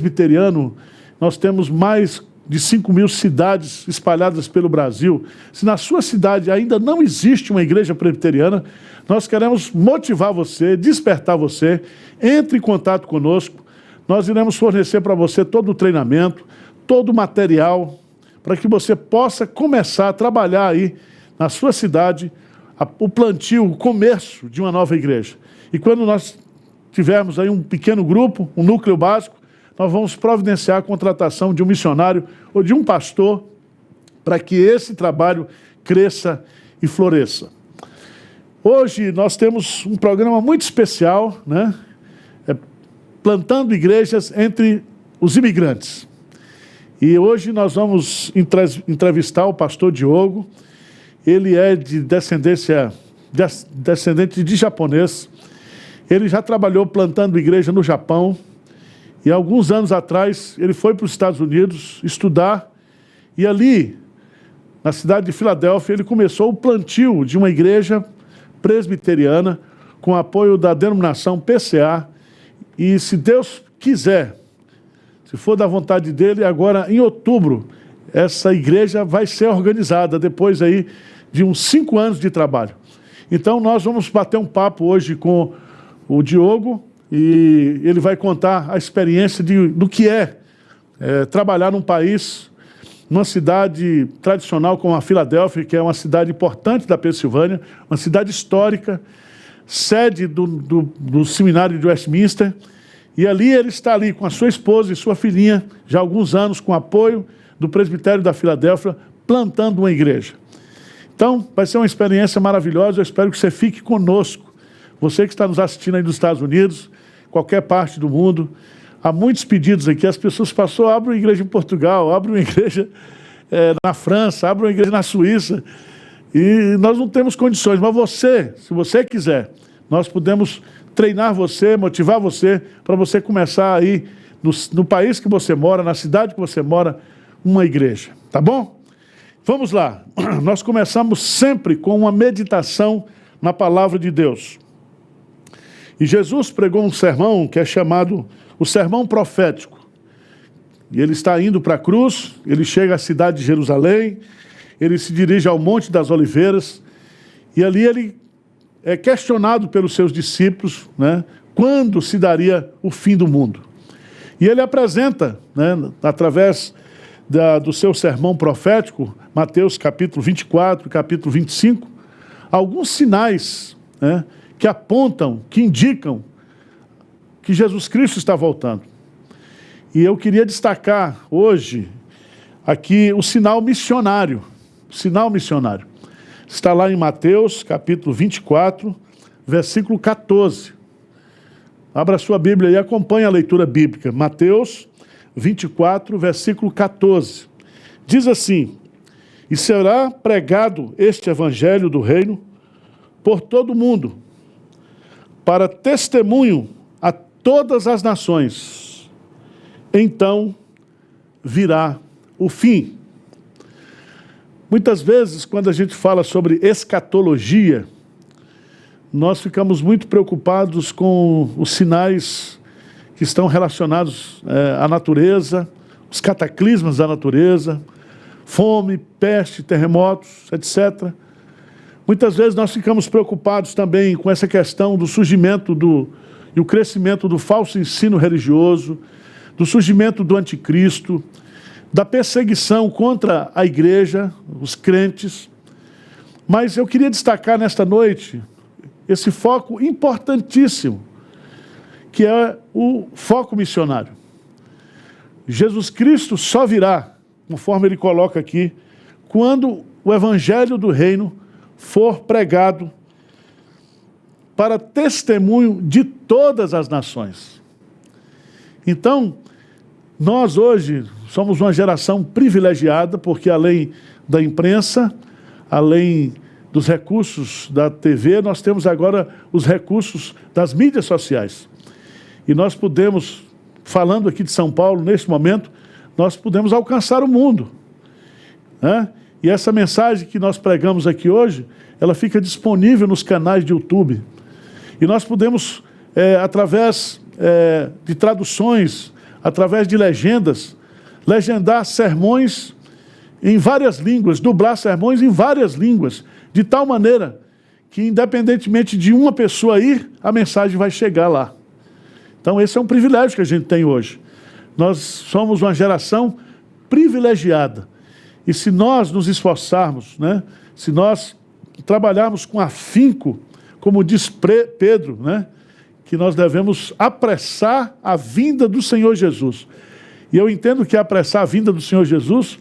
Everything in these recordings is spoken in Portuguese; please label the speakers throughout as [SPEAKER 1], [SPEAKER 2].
[SPEAKER 1] presbiteriano, nós temos mais de 5.000 cidades espalhadas pelo Brasil. Se na sua cidade ainda não existe uma igreja presbiteriana, nós queremos motivar você, despertar você, entre em contato conosco. Nós iremos fornecer para você todo o treinamento, todo o material, para que você possa começar a trabalhar aí na sua cidade, o plantio, o começo de uma nova igreja. E quando nós tivermos aí um pequeno grupo, um núcleo básico, nós vamos providenciar a contratação de um missionário ou de um pastor para que esse trabalho cresça e floresça. Hoje nós temos um programa muito especial, né? Plantando igrejas entre os imigrantes. E hoje nós vamos entrevistar o pastor Diogo. Ele é de descendente de japonês. Ele já trabalhou plantando igreja no Japão. E alguns anos atrás, ele foi para os Estados Unidos estudar. E ali, na cidade de Filadélfia, ele começou o plantio de uma igreja presbiteriana com apoio da denominação PCA. E se Deus quiser, se for da vontade dele, agora em outubro, essa igreja vai ser organizada, depois aí de uns 5 anos de trabalho. Então nós vamos bater um papo hoje com o Diogo, e ele vai contar a experiência do que é trabalhar num país, numa cidade tradicional como a Filadélfia, que é uma cidade importante da Pensilvânia, uma cidade histórica, sede do seminário de Westminster, e ali ele está ali com a sua esposa e sua filhinha, já há alguns anos, com apoio do presbitério da Filadélfia, plantando uma igreja. Então, vai ser uma experiência maravilhosa, eu espero que você fique conosco. Você que está nos assistindo aí dos Estados Unidos, qualquer parte do mundo, há muitos pedidos aqui, as pessoas passam, abrem uma igreja em Portugal, abrem uma igreja na França, abrem uma igreja na Suíça, e nós não temos condições, mas você, se você quiser, nós podemos treinar você, motivar você, para você começar aí, no país que você mora, na cidade que você mora, uma igreja, tá bom? Vamos lá, nós começamos sempre com uma meditação na palavra de Deus. E Jesus pregou um sermão que é chamado o sermão profético. E ele está indo para a cruz, ele chega à cidade de Jerusalém, ele se dirige ao Monte das Oliveiras, e ali ele é questionado pelos seus discípulos, né, quando se daria o fim do mundo. E ele apresenta, né, através do seu sermão profético, Mateus capítulo 24, capítulo 25, alguns sinais, né, que apontam, que indicam que Jesus Cristo está voltando. E eu queria destacar hoje aqui o sinal missionário. O sinal missionário. Está lá em Mateus, capítulo 24, versículo 14. Abra sua Bíblia e acompanhe a leitura bíblica. Mateus 24, versículo 14. Diz assim: e será pregado este evangelho do reino por todo o mundo, para testemunho a todas as nações. Então virá o fim. Muitas vezes, quando a gente fala sobre escatologia, nós ficamos muito preocupados com os sinais que estão relacionados à natureza, os cataclismas da natureza, fome, peste, terremotos, etc. Muitas vezes nós ficamos preocupados também com essa questão do surgimento e o crescimento do falso ensino religioso, do surgimento do anticristo, da perseguição contra a igreja, os crentes. Mas eu queria destacar nesta noite esse foco importantíssimo, que é o foco missionário. Jesus Cristo só virá, conforme ele coloca aqui, quando o evangelho do reino for pregado para testemunho de todas as nações. Então, nós hoje somos uma geração privilegiada, porque além da imprensa, além dos recursos da TV, nós temos agora os recursos das mídias sociais. E nós podemos, falando aqui de São Paulo, neste momento, nós podemos alcançar o mundo, né? E essa mensagem que nós pregamos aqui hoje, ela fica disponível nos canais de YouTube. E nós podemos, através de traduções, através de legendas, legendar sermões em várias línguas, dublar sermões em várias línguas, de tal maneira que, independentemente de uma pessoa ir, a mensagem vai chegar lá. Então, esse é um privilégio que a gente tem hoje. Nós somos uma geração privilegiada. E se nós nos esforçarmos, né, se nós trabalharmos com afinco, como diz Pedro, né, que nós devemos apressar a vinda do Senhor Jesus. E eu entendo que apressar a vinda do Senhor Jesus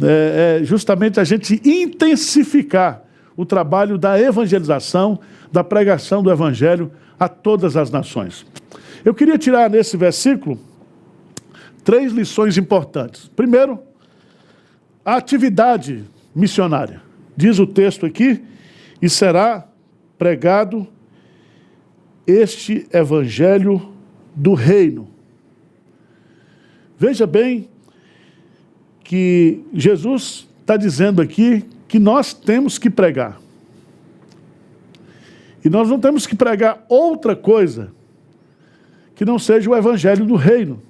[SPEAKER 1] é justamente a gente intensificar o trabalho da evangelização, da pregação do Evangelho a todas as nações. Eu queria tirar nesse versículo 3 lições importantes. Primeiro, a atividade missionária. Diz o texto aqui, e será pregado este Evangelho do Reino. Veja bem que Jesus está dizendo aqui que nós temos que pregar. E nós não temos que pregar outra coisa que não seja o Evangelho do Reino.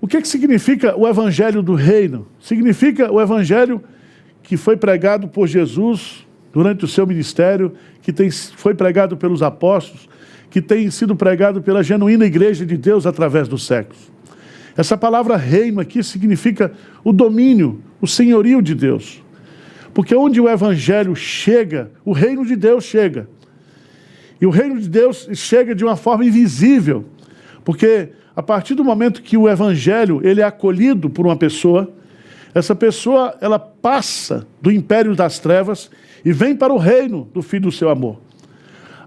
[SPEAKER 1] O que significa o Evangelho do Reino? Significa o Evangelho que foi pregado por Jesus durante o seu ministério, que foi pregado pelos apóstolos, que tem sido pregado pela genuína Igreja de Deus através dos séculos. Essa palavra reino aqui significa o domínio, o senhorio de Deus. Porque onde o Evangelho chega, o reino de Deus chega. E o reino de Deus chega de uma forma invisível. Porque a partir do momento que o Evangelho ele é acolhido por uma pessoa, essa pessoa ela passa do império das trevas e vem para o reino do Filho do seu amor.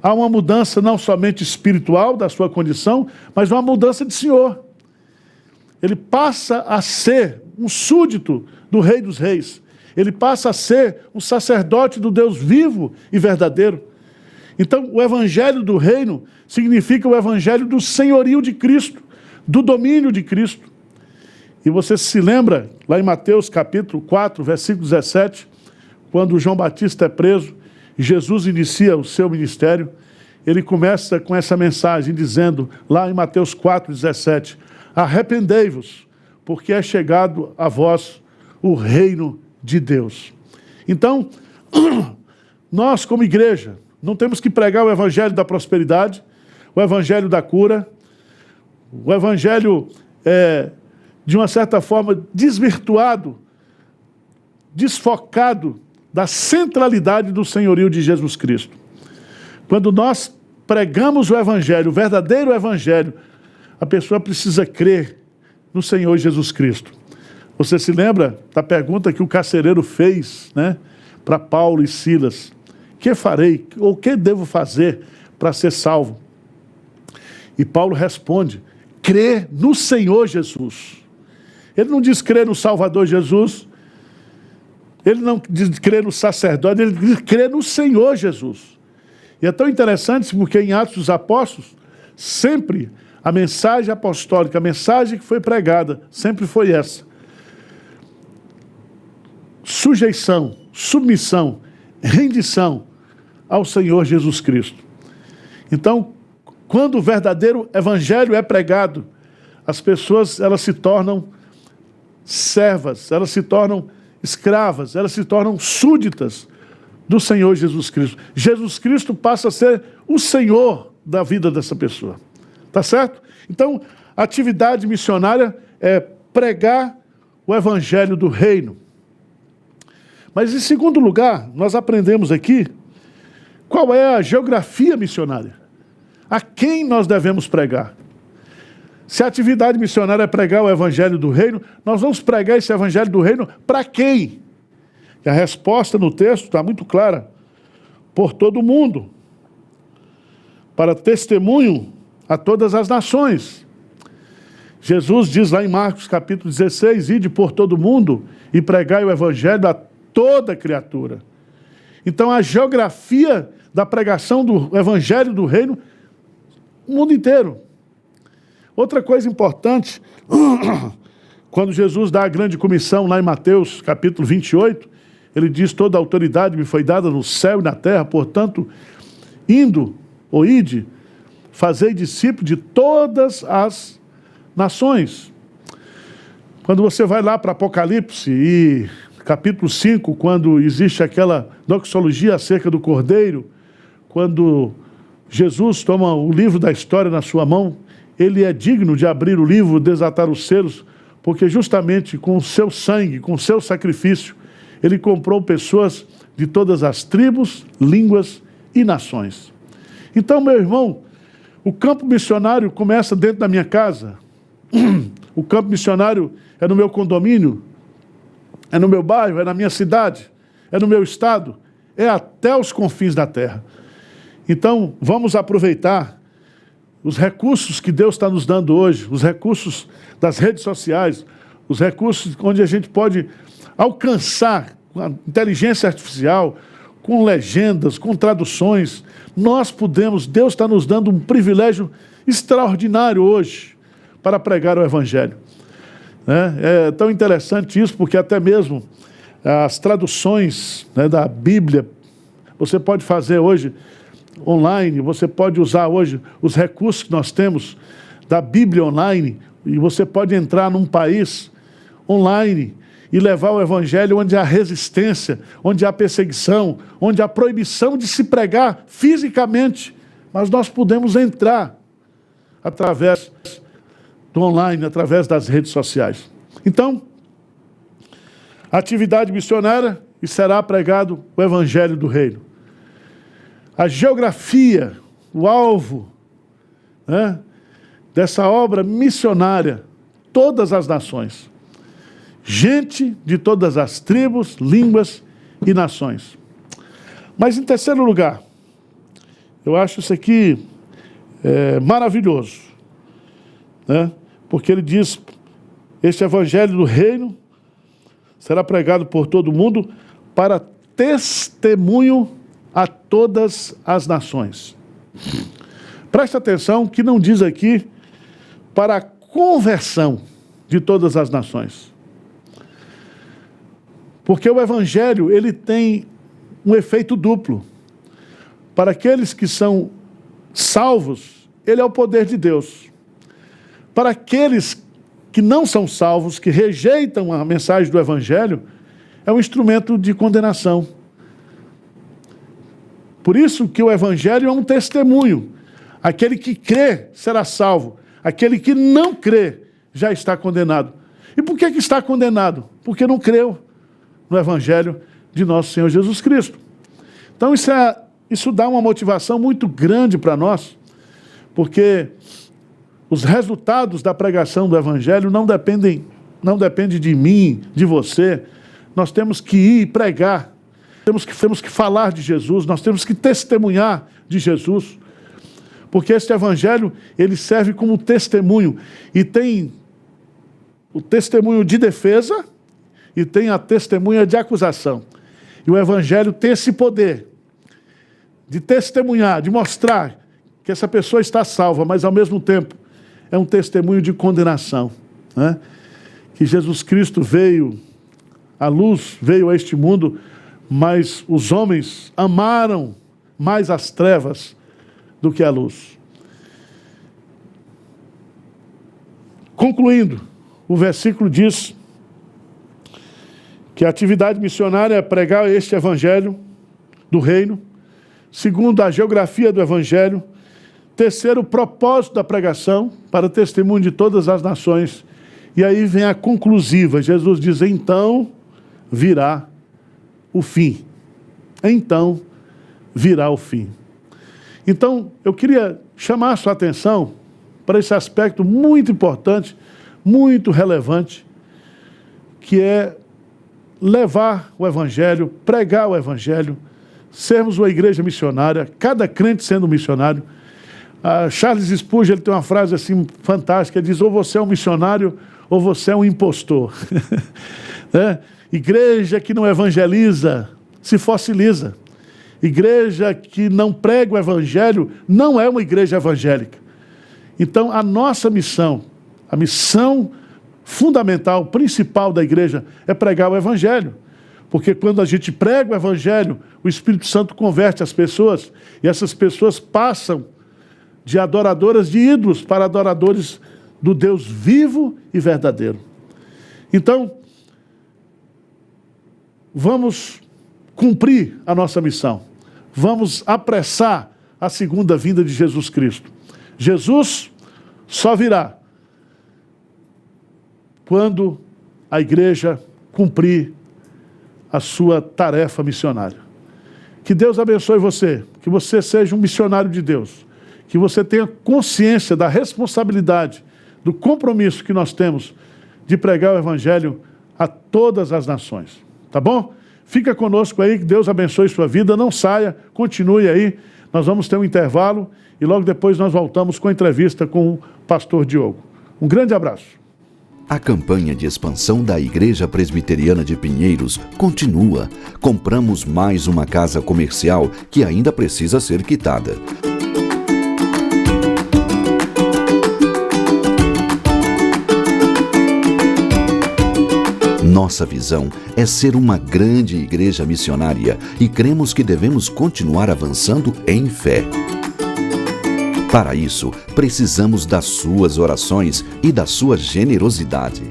[SPEAKER 1] Há uma mudança não somente espiritual da sua condição, mas uma mudança de senhor. Ele passa a ser um súdito do Rei dos Reis. Ele passa a ser um sacerdote do Deus vivo e verdadeiro. Então, o Evangelho do Reino significa o Evangelho do senhorio de Cristo, do domínio de Cristo. E você se lembra, lá em Mateus capítulo 4, versículo 17, quando João Batista é preso, e Jesus inicia o seu ministério, ele começa com essa mensagem dizendo, lá em Mateus 4, 17, arrependei-vos, porque é chegado a vós o reino de Deus. Então, nós como igreja, não temos que pregar o Evangelho da prosperidade, o Evangelho da cura, o Evangelho, de uma certa forma, desvirtuado, desfocado da centralidade do senhorio de Jesus Cristo. Quando nós pregamos o Evangelho, o verdadeiro Evangelho, a pessoa precisa crer no Senhor Jesus Cristo. Você se lembra da pergunta que o carcereiro fez, né, para Paulo e Silas? Que farei? Ou que devo fazer para ser salvo? E Paulo responde, crê no Senhor Jesus. Ele não diz crer no Salvador Jesus, ele não diz crer no sacerdote, ele diz crer no Senhor Jesus. E é tão interessante porque em Atos dos Apóstolos, sempre a mensagem apostólica, a mensagem que foi pregada, sempre foi essa. Sujeição, submissão, rendição ao Senhor Jesus Cristo. Então, quando o verdadeiro Evangelho é pregado, as pessoas elas se tornam servas, elas se tornam escravas, elas se tornam súditas do Senhor Jesus Cristo. Jesus Cristo passa a ser o Senhor da vida dessa pessoa. Tá certo? Então, a atividade missionária é pregar o Evangelho do Reino. Mas, em segundo lugar, nós aprendemos aqui qual é a geografia missionária. A quem nós devemos pregar? Se a atividade missionária é pregar o Evangelho do Reino, nós vamos pregar esse Evangelho do Reino para quem? E a resposta no texto está muito clara. Por todo o mundo. Para testemunho a todas as nações. Jesus diz lá em Marcos capítulo 16, ide por todo o mundo e pregai o Evangelho a toda criatura. Então a geografia da pregação do Evangelho do Reino, o mundo inteiro. Outra coisa importante, quando Jesus dá a grande comissão lá em Mateus capítulo 28, ele diz, toda a autoridade me foi dada no céu e na terra, portanto, ide, fazei discípulos de todas as nações. Quando você vai lá para Apocalipse e capítulo 5, quando existe aquela doxologia acerca do Cordeiro, quando Jesus toma o livro da história na sua mão, ele é digno de abrir o livro, desatar os selos, porque justamente com o seu sangue, com o seu sacrifício, ele comprou pessoas de todas as tribos, línguas e nações. Então, meu irmão, o campo missionário começa dentro da minha casa. O campo missionário é no meu condomínio, é no meu bairro, é na minha cidade, é no meu estado, é até os confins da terra. Então, vamos aproveitar os recursos que Deus está nos dando hoje, os recursos das redes sociais, os recursos onde a gente pode alcançar com a inteligência artificial, com legendas, com traduções. Nós podemos, Deus está nos dando um privilégio extraordinário hoje para pregar o Evangelho. É tão interessante isso, porque até mesmo as traduções, né, da Bíblia, você pode fazer hoje online, você pode usar hoje os recursos que nós temos da Bíblia online, e você pode entrar num país online e levar o Evangelho onde há resistência, onde há perseguição, onde há proibição de se pregar fisicamente, mas nós podemos entrar através do online, através das redes sociais. Então, a atividade missionária, e será pregado o Evangelho do Reino. A geografia, o alvo, né, dessa obra missionária, todas as nações. Gente de todas as tribos, línguas e nações. Mas em terceiro lugar, eu acho isso aqui maravilhoso, né? Porque ele diz, este Evangelho do Reino será pregado por todo mundo para testemunho a todas as nações. Presta atenção que não diz aqui para a conversão de todas as nações. Porque o Evangelho, ele tem um efeito duplo. Para aqueles que são salvos, ele é o poder de Deus. Para aqueles que não são salvos, que rejeitam a mensagem do Evangelho, é um instrumento de condenação. Por isso que o Evangelho é um testemunho. Aquele que crê será salvo. Aquele que não crê já está condenado. E por que está condenado? Porque não creu no Evangelho de nosso Senhor Jesus Cristo. Então isso dá uma motivação muito grande para nós, porque os resultados da pregação do Evangelho não dependem de mim, de você. Nós temos que ir e pregar. Temos que falar de Jesus, nós temos que testemunhar de Jesus. Porque este Evangelho, ele serve como testemunho. E tem o testemunho de defesa e tem a testemunha de acusação. E o Evangelho tem esse poder de testemunhar, de mostrar que essa pessoa está salva, mas ao mesmo tempo é um testemunho de condenação, né? Que Jesus Cristo veio, a luz veio a este mundo, mas os homens amaram mais as trevas do que a luz. Concluindo, o versículo diz que a atividade missionária é pregar este Evangelho do Reino. Segundo, a geografia do Evangelho. Terceiro, o propósito da pregação, para testemunho de todas as nações. E aí vem a conclusiva. Jesus diz, então virá o fim. Então virá o fim. Então, eu queria chamar a sua atenção para esse aspecto muito importante, muito relevante, que é levar o Evangelho, pregar o Evangelho, sermos uma igreja missionária, cada crente sendo um missionário. Charles Spurgeon, ele tem uma frase assim fantástica, ele diz, ou você é um missionário ou você é um impostor. Né? Igreja que não evangeliza se fossiliza. Igreja que não prega o Evangelho não é uma igreja evangélica. Então a nossa missão, a missão fundamental, principal da igreja é pregar o Evangelho. Porque quando a gente prega o Evangelho, o Espírito Santo converte as pessoas e essas pessoas passam de adoradoras de ídolos para adoradores do Deus vivo e verdadeiro. Então, vamos cumprir a nossa missão. Vamos apressar a segunda vinda de Jesus Cristo. Jesus só virá quando a igreja cumprir a sua tarefa missionária. Que Deus abençoe você, que você seja um missionário de Deus, que você tenha consciência da responsabilidade, do compromisso que nós temos de pregar o Evangelho a todas as nações. Tá bom? Fica conosco aí, que Deus abençoe sua vida, não saia, continue aí, nós vamos ter um intervalo e logo depois nós voltamos com a entrevista com o pastor Diogo. Um grande abraço.
[SPEAKER 2] A campanha de expansão da Igreja Presbiteriana de Pinheiros continua. Compramos mais uma casa comercial que ainda precisa ser quitada. Nossa visão é ser uma grande igreja missionária e cremos que devemos continuar avançando em fé. Para isso, precisamos das suas orações e da sua generosidade.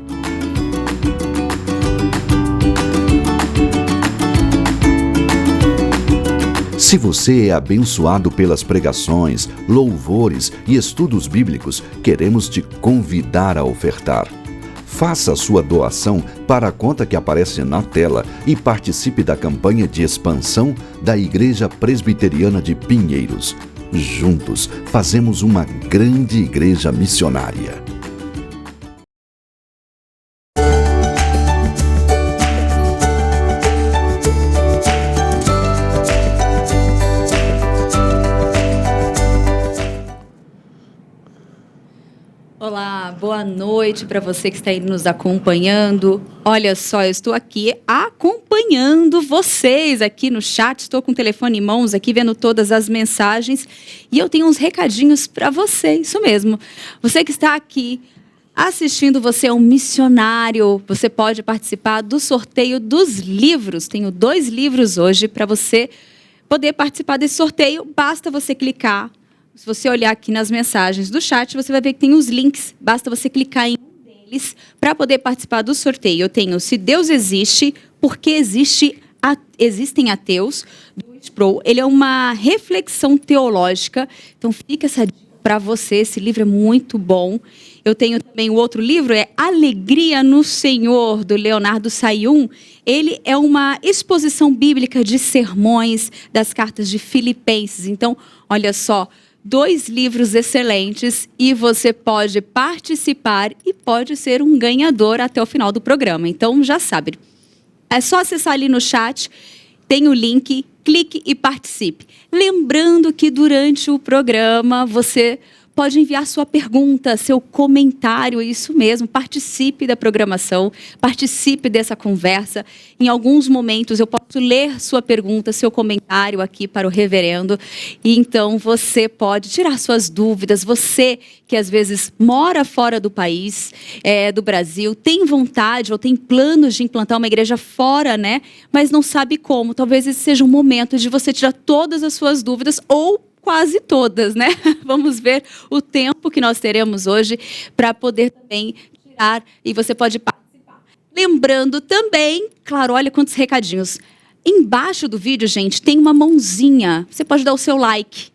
[SPEAKER 2] Se você é abençoado pelas pregações, louvores e estudos bíblicos, queremos te convidar a ofertar. Faça sua doação para a conta que aparece na tela e participe da campanha de expansão da Igreja Presbiteriana de Pinheiros. Juntos, fazemos uma grande igreja missionária.
[SPEAKER 3] Olá, boa noite para você que está aí nos acompanhando. Olha só, eu estou aqui acompanhando vocês aqui no chat. Estou com o telefone em mãos aqui, vendo todas as mensagens. E eu tenho uns recadinhos para você, isso mesmo. Você que está aqui assistindo, você é um missionário. Você pode participar do sorteio dos livros. Tenho 2 livros hoje para você poder participar desse sorteio. Basta você clicar. Se você olhar aqui nas mensagens do chat, você vai ver que tem os links. Basta você clicar em um deles para poder participar do sorteio. Eu tenho Se Deus Existe, Por que Existem Ateus, do Sproul. Ele é uma reflexão teológica. Então, fica essa dica para você. Esse livro é muito bom. Eu tenho também o outro livro, é Alegria no Senhor, do Leonardo Sayum. Ele é uma exposição bíblica de sermões das cartas de Filipenses. Então, olha só, 2 livros excelentes e você pode participar e pode ser um ganhador até o final do programa. Então, já sabe, é só acessar ali no chat, tem o link, clique e participe. Lembrando que durante o programa você pode enviar sua pergunta, seu comentário, isso mesmo, participe da programação, participe dessa conversa. Em alguns momentos eu posso ler sua pergunta, seu comentário aqui para o reverendo, e então você pode tirar suas dúvidas. Você que às vezes mora fora do país, do Brasil, tem vontade ou tem planos de implantar uma igreja fora, né? Mas não sabe como. Talvez esse seja um momento de você tirar todas as suas dúvidas ou quase todas, né? Vamos ver o tempo que nós teremos hoje para poder também tirar e você pode participar. Lembrando também, claro, olha quantos recadinhos. Embaixo do vídeo, gente, tem uma mãozinha. Você pode dar o seu like.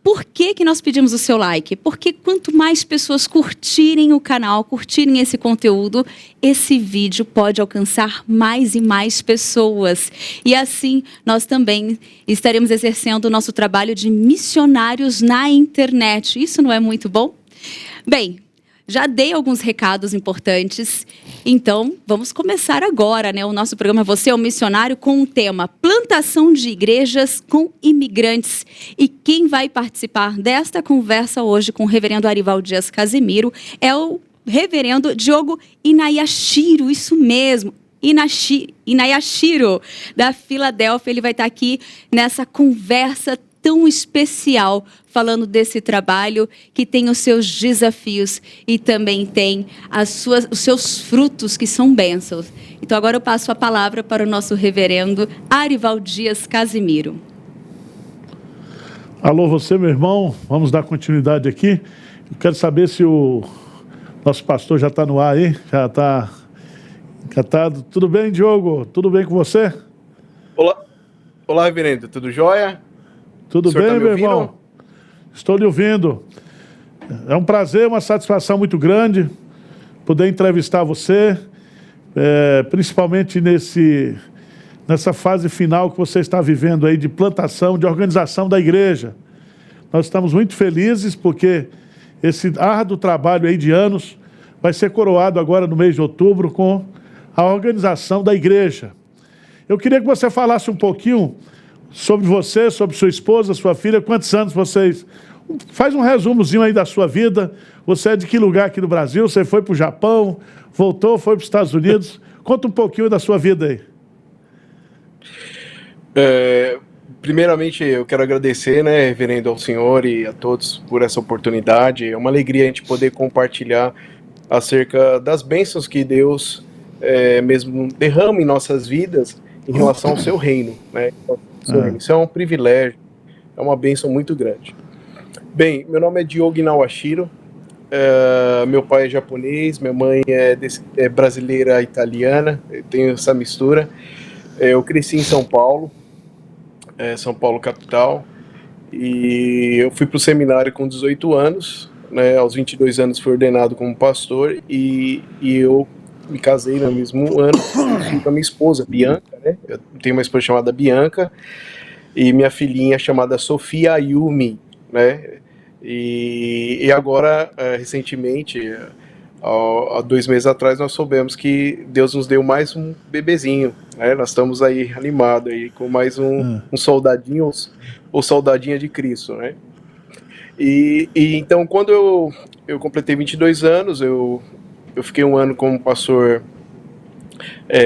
[SPEAKER 3] Por que nós pedimos o seu like? Porque quanto mais pessoas curtirem o canal, curtirem esse conteúdo, esse vídeo pode alcançar mais e mais pessoas. E assim, nós também estaremos exercendo o nosso trabalho de missionários na internet. Isso não é muito bom? Bem, já dei alguns recados importantes, então vamos começar agora, né? O nosso programa Você é um Missionário, com o tema Plantação de Igrejas com Imigrantes. E quem vai participar desta conversa hoje com o reverendo Arival Dias Casimiro é o reverendo Diogo Inayashiro, isso mesmo. Inayashiro, da Filadélfia. Ele vai estar aqui nessa conversa tão especial, falando desse trabalho que tem os seus desafios e também tem os seus frutos, que são bênçãos. Então, agora eu passo a palavra para o nosso reverendo Arival Dias Casimiro.
[SPEAKER 1] Alô, você, meu irmão, vamos dar continuidade aqui. Eu quero saber se o Nosso pastor já está no ar aí, já está encantado. Tudo bem, Diogo? Tudo bem com você?
[SPEAKER 4] Olá, reverendo. Tudo jóia?
[SPEAKER 1] Tudo bem,
[SPEAKER 4] tá
[SPEAKER 1] meu irmão? Estou lhe ouvindo. É um prazer, uma satisfação muito grande poder entrevistar você, principalmente nessa fase final que você está vivendo aí de plantação, de organização da igreja. Nós estamos muito felizes porque esse árduo trabalho aí de anos vai ser coroado agora no mês de outubro com a organização da igreja. Eu queria que você falasse um pouquinho sobre você, sobre sua esposa, sua filha, quantos anos vocês... Faz um resumozinho aí da sua vida. Você é de que lugar aqui no Brasil? Você foi para o Japão, voltou, foi para os Estados Unidos. Conta um pouquinho da sua vida aí.
[SPEAKER 4] Primeiramente, eu quero agradecer, né, reverendo, ao senhor e a todos por essa oportunidade. É uma alegria a gente poder compartilhar acerca das bênçãos que Deus mesmo derrama em nossas vidas em relação ao seu reino, né? Isso é um privilégio, é uma bênção muito grande. Bem, meu nome é Diogo Inawashiro, meu pai é japonês, minha mãe é brasileira italiana, eu tenho essa mistura. Eu cresci em São Paulo, São Paulo capital, e eu fui para o seminário com 18 anos, né, aos 22 anos fui ordenado como pastor, e eu me casei no mesmo ano com a minha esposa, Bianca, né? Eu tenho uma esposa chamada Bianca, e minha filhinha chamada Sofia Ayumi, né? E agora, recentemente, há 2 meses atrás, nós soubemos que Deus nos deu mais um bebezinho, né? Nós estamos aí animados aí, com mais um soldadinho ou soldadinha de Cristo, né? E então, quando eu completei 22 anos, eu fiquei 1 ano como pastor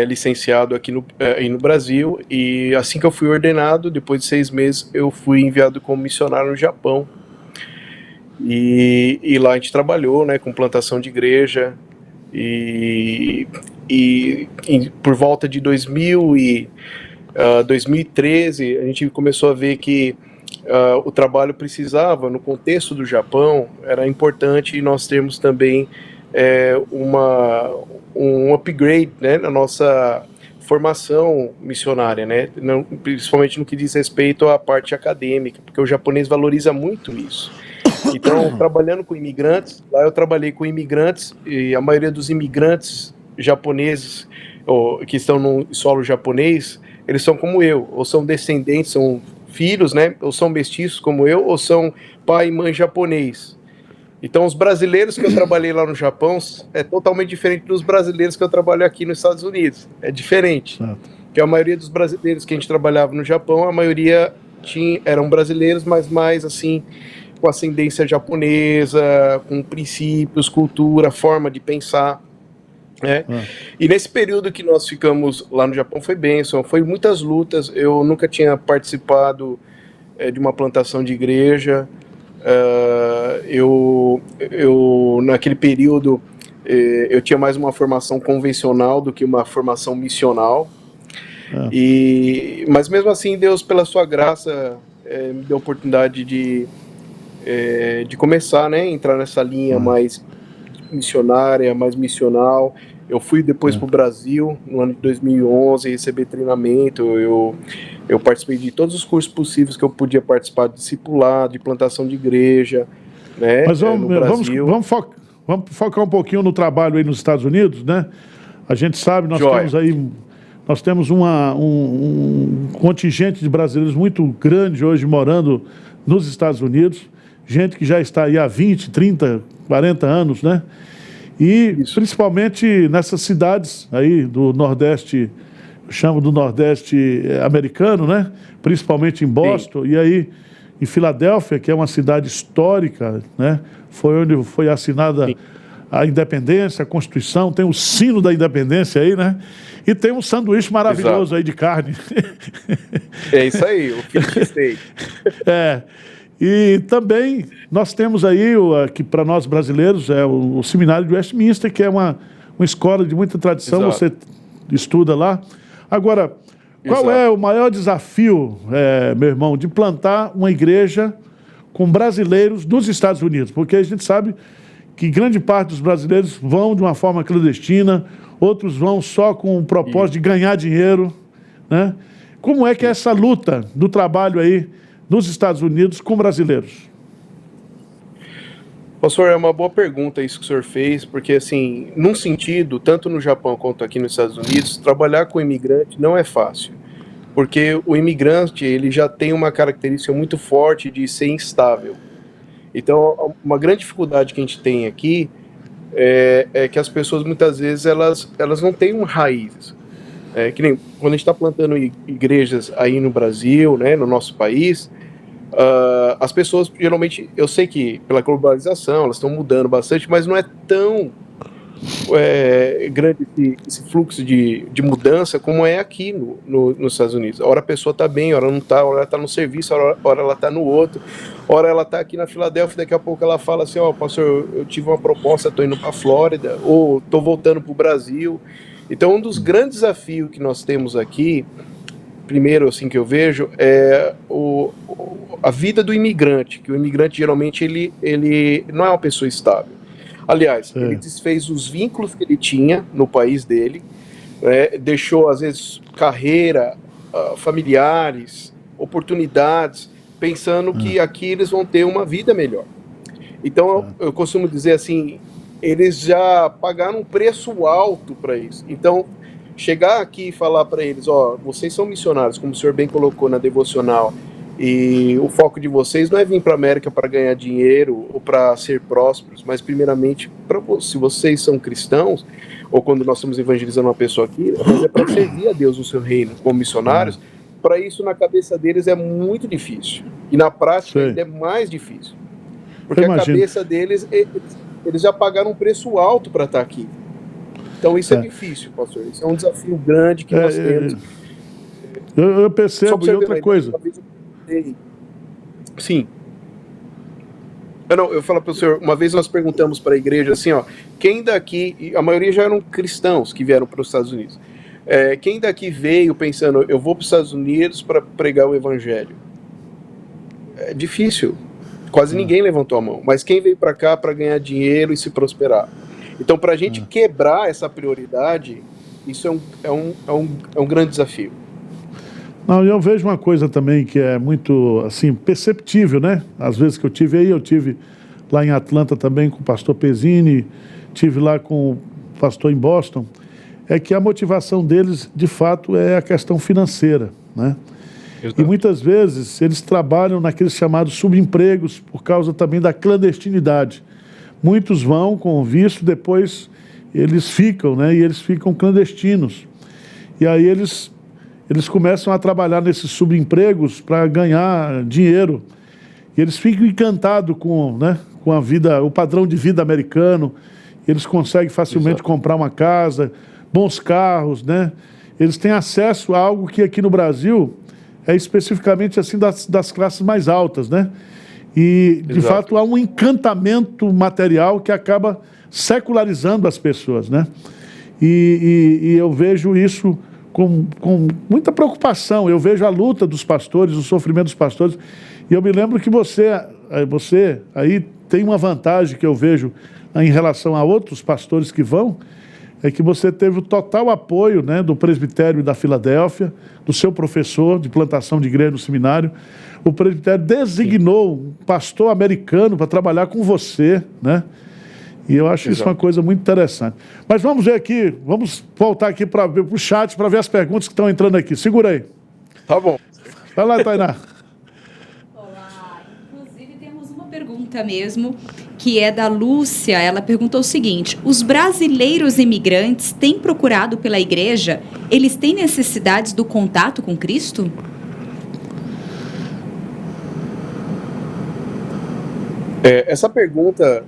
[SPEAKER 4] licenciado aqui no Brasil, e assim que eu fui ordenado, depois de 6 meses, eu fui enviado como missionário no Japão. E lá a gente trabalhou, né, com plantação de igreja, e por volta de 2013 a gente começou a ver que o trabalho precisava, no contexto do Japão, era importante nós termos também um upgrade, né, na nossa formação missionária, né, principalmente no que diz respeito à parte acadêmica, porque o japonês valoriza muito isso. Então, trabalhando com imigrantes, lá eu trabalhei com imigrantes, e a maioria dos imigrantes japoneses que estão no solo japonês, eles são como eu, ou são descendentes, são filhos, né, ou são mestiços como eu, ou são pai e mãe japonês. Então, os brasileiros que eu trabalhei lá no Japão é totalmente diferente dos brasileiros que eu trabalho aqui nos Estados Unidos. É diferente. Porque a maioria dos brasileiros que a gente trabalhava no Japão, a maioria eram brasileiros, mas mais assim, com ascendência japonesa, com princípios, cultura, forma de pensar, né? E nesse período que nós ficamos lá no Japão foi bênção, foi muitas lutas. Eu nunca tinha participado de uma plantação de igreja. Eu naquele período eu tinha mais uma formação convencional do que uma formação missional. Mas mesmo assim, Deus, pela sua graça, me deu a oportunidade de começar, né, entrar nessa linha mais missionária, mais missional. Eu fui depois para o Brasil, no ano de 2011, receber treinamento. Eu participei de todos os cursos possíveis que eu podia participar, de discipulado, de plantação de igreja, né,
[SPEAKER 1] Mas
[SPEAKER 4] no Brasil.
[SPEAKER 1] Vamos focar um pouquinho no trabalho aí nos Estados Unidos, né? A gente sabe, nós temos um contingente de brasileiros muito grande hoje morando nos Estados Unidos, gente que já está aí há 20, 30, 40 anos, né? E principalmente nessas cidades aí do Nordeste, eu chamo do Nordeste americano, né? Principalmente em Boston, e aí em Filadélfia, que é uma cidade histórica, né? Foi onde foi assinada a independência, a Constituição, tem o sino da independência aí, né? E tem um sanduíche maravilhoso aí de carne.
[SPEAKER 4] É isso aí, o fish steak.
[SPEAKER 1] E também nós temos aí, que para nós brasileiros, o Seminário de Westminster, que é uma escola de muita tradição. Exato. Você estuda lá. Agora, qual é o maior desafio, meu irmão, de plantar uma igreja com brasileiros nos Estados Unidos? Porque a gente sabe que grande parte dos brasileiros vão de uma forma clandestina, outros vão só com o propósito de ganhar dinheiro, né? Como é que é essa luta do trabalho aí nos Estados Unidos com brasileiros?
[SPEAKER 4] Pastor, é uma boa pergunta isso que o senhor fez, porque, assim, num sentido, tanto no Japão quanto aqui nos Estados Unidos, trabalhar com imigrante não é fácil, porque o imigrante, ele já tem uma característica muito forte de ser instável. Então, uma grande dificuldade que a gente tem aqui é que as pessoas, muitas vezes, elas não têm raízes. Que nem quando a gente está plantando igrejas aí no Brasil, né, no nosso país, as pessoas, geralmente, eu sei que pela globalização, elas estão mudando bastante, mas não é tão grande esse fluxo de mudança como é aqui nos Estados Unidos. Ora a pessoa está bem, ora não está, ora ela está no serviço, ora ela está no outro, ora ela está aqui na Filadélfia, daqui a pouco ela fala assim, pastor, eu tive uma proposta, estou indo para a Flórida, ou estou voltando para o Brasil. Então, um dos grandes desafios que nós temos aqui, primeiro, assim, que eu vejo, é a vida do imigrante, que o imigrante, geralmente, ele não é uma pessoa estável. Aliás, ele desfez os vínculos que ele tinha no país dele, deixou, às vezes, carreira, familiares, oportunidades, pensando que aqui eles vão ter uma vida melhor. Então, eu costumo dizer assim, eles já pagaram um preço alto para isso. Então, chegar aqui e falar para eles, vocês são missionários, como o senhor bem colocou na devocional, e o foco de vocês não é vir para a América para ganhar dinheiro ou para ser prósperos, mas primeiramente, se vocês são cristãos, ou quando nós estamos evangelizando uma pessoa aqui, mas é para servir a Deus no seu reino como missionários. Para isso, na cabeça deles é muito difícil, e na prática ainda é mais difícil, porque a cabeça deles, eles já pagaram um preço alto para estar aqui. Então isso é difícil, pastor, isso é um desafio grande que nós temos.
[SPEAKER 1] Eu percebo, e outra coisa...
[SPEAKER 4] Sim. Eu falo para o senhor, uma vez nós perguntamos para a igreja assim, quem daqui, e a maioria já eram cristãos que vieram para os Estados Unidos, quem daqui veio pensando, eu vou para os Estados Unidos para pregar o evangelho? É difícil, quase ninguém levantou a mão, mas quem veio para cá para ganhar dinheiro e se prosperar? Então, para a gente quebrar essa prioridade, isso é um grande desafio.
[SPEAKER 1] Não, eu vejo uma coisa também que é muito, assim, perceptível, né? Às vezes que eu tive lá em Atlanta também com o pastor Pezzini, tive lá com o pastor em Boston, é que a motivação deles, de fato, é a questão financeira, né? E muitas vezes eles trabalham naqueles chamados subempregos por causa também da clandestinidade. Muitos vão com visto, depois eles ficam, né? E eles ficam clandestinos. E aí eles começam a trabalhar nesses subempregos para ganhar dinheiro. E eles ficam encantados com a vida, o padrão de vida americano. Eles conseguem facilmente comprar uma casa, bons carros, né? Eles têm acesso a algo que aqui no Brasil é especificamente assim das classes mais altas, né? E, de fato, há um encantamento material que acaba secularizando as pessoas, né? E eu vejo isso com muita preocupação. Eu vejo a luta dos pastores, o sofrimento dos pastores. E eu me lembro que você aí tem uma vantagem que eu vejo em relação a outros pastores que vão, é que você teve o total apoio, né, do presbitério da Filadélfia, do seu professor de plantação de igreja no seminário. O presbitério designou um pastor americano para trabalhar com você, né? E eu acho isso uma coisa muito interessante. Mas vamos ver aqui, vamos voltar aqui para o chat para ver as perguntas que estão entrando aqui. Segura aí.
[SPEAKER 4] Tá bom.
[SPEAKER 1] Vai lá, Tainá.
[SPEAKER 3] Olá, inclusive temos uma pergunta mesmo, que é da Lúcia. Ela perguntou o seguinte: os brasileiros imigrantes têm procurado pela igreja? Eles têm necessidades do contato com Cristo?
[SPEAKER 4] Essa pergunta,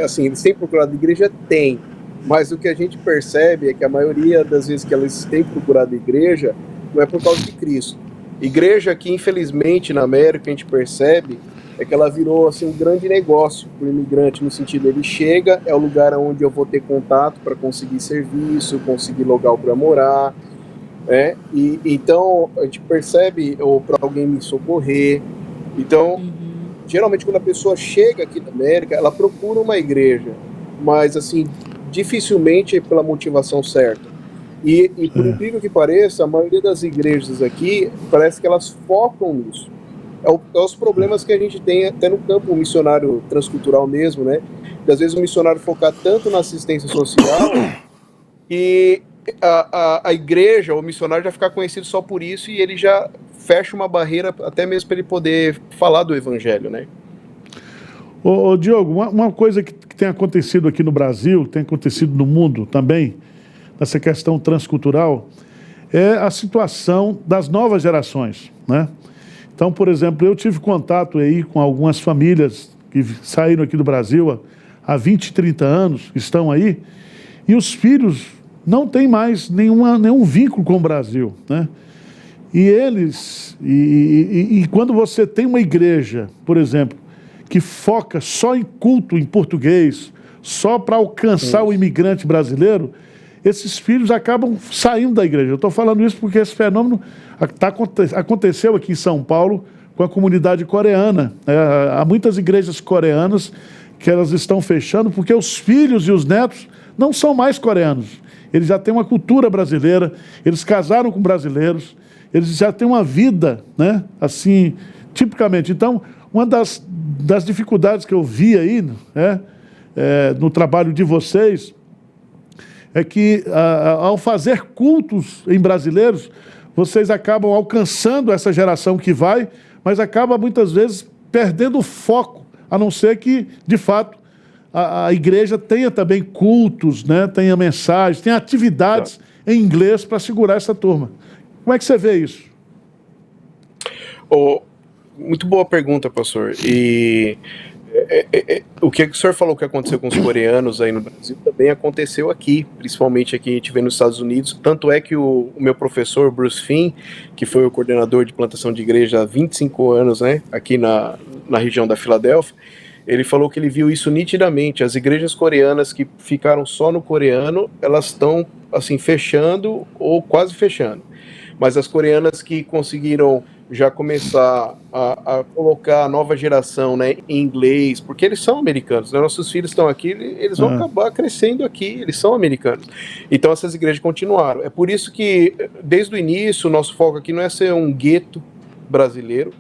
[SPEAKER 4] assim, eles têm procurado a igreja? Tem, mas o que a gente percebe é que a maioria das vezes que eles têm procurado a igreja não é por causa de Cristo. Igreja que, infelizmente, na América, a gente percebe é que ela virou, assim, um grande negócio para o imigrante, no sentido, ele chega, é o lugar onde eu vou ter contato para conseguir serviço, conseguir local para morar, né? E então a gente percebe, ou para alguém me socorrer. Então, geralmente quando a pessoa chega aqui na América, ela procura uma igreja, mas assim, dificilmente pela motivação certa. E por incrível que pareça, a maioria das igrejas aqui, parece que elas focam nisso. É os problemas que a gente tem até no campo missionário transcultural mesmo, né? E às vezes o missionário focar tanto na assistência social que a igreja, o missionário já ficar conhecido só por isso e ele já fecha uma barreira até mesmo para ele poder falar do evangelho, né?
[SPEAKER 1] Ô Diogo, uma coisa que tem acontecido aqui no Brasil, tem acontecido no mundo também, nessa questão transcultural, é a situação das novas gerações, né? Então, por exemplo, eu tive contato aí com algumas famílias que saíram aqui do Brasil há 20, 30 anos, estão aí, e os filhos não têm mais nenhum vínculo com o Brasil, né? E eles, e quando você tem uma igreja, por exemplo, que foca só em culto em português, só para alcançar o imigrante brasileiro, esses filhos acabam saindo da igreja. Eu estou falando isso porque esse fenômeno aconteceu aqui em São Paulo com a comunidade coreana. Há muitas igrejas coreanas que elas estão fechando porque os filhos e os netos não são mais coreanos. Eles já têm uma cultura brasileira, eles casaram com brasileiros, eles já têm uma vida, né, assim, tipicamente. Então, uma das dificuldades que eu vi aí, no trabalho de vocês, é que ao fazer cultos em brasileiros, vocês acabam alcançando essa geração que vai, mas acaba muitas vezes perdendo o foco, a não ser que, de fato, a igreja tenha também cultos, né, tenha mensagens, tenha atividades em inglês para segurar essa turma. Como é que você vê isso?
[SPEAKER 4] Muito boa pergunta, pastor. E o que o senhor falou que aconteceu com os coreanos aí no Brasil também aconteceu aqui, principalmente aqui a gente vê nos Estados Unidos. Tanto é que o meu professor, Bruce Finn, que foi o coordenador de plantação de igreja há 25 anos, né, aqui na região da Filadélfia, ele falou que ele viu isso nitidamente. As igrejas coreanas que ficaram só no coreano, elas estão assim fechando ou quase fechando. Mas as coreanas que conseguiram já começar a colocar a nova geração, né, em inglês, porque eles são americanos, né? Nossos filhos estão aqui, eles vão acabar crescendo aqui, eles são americanos. Então essas igrejas continuaram. É por isso que, desde o início, o nosso foco aqui não é ser um gueto brasileiro,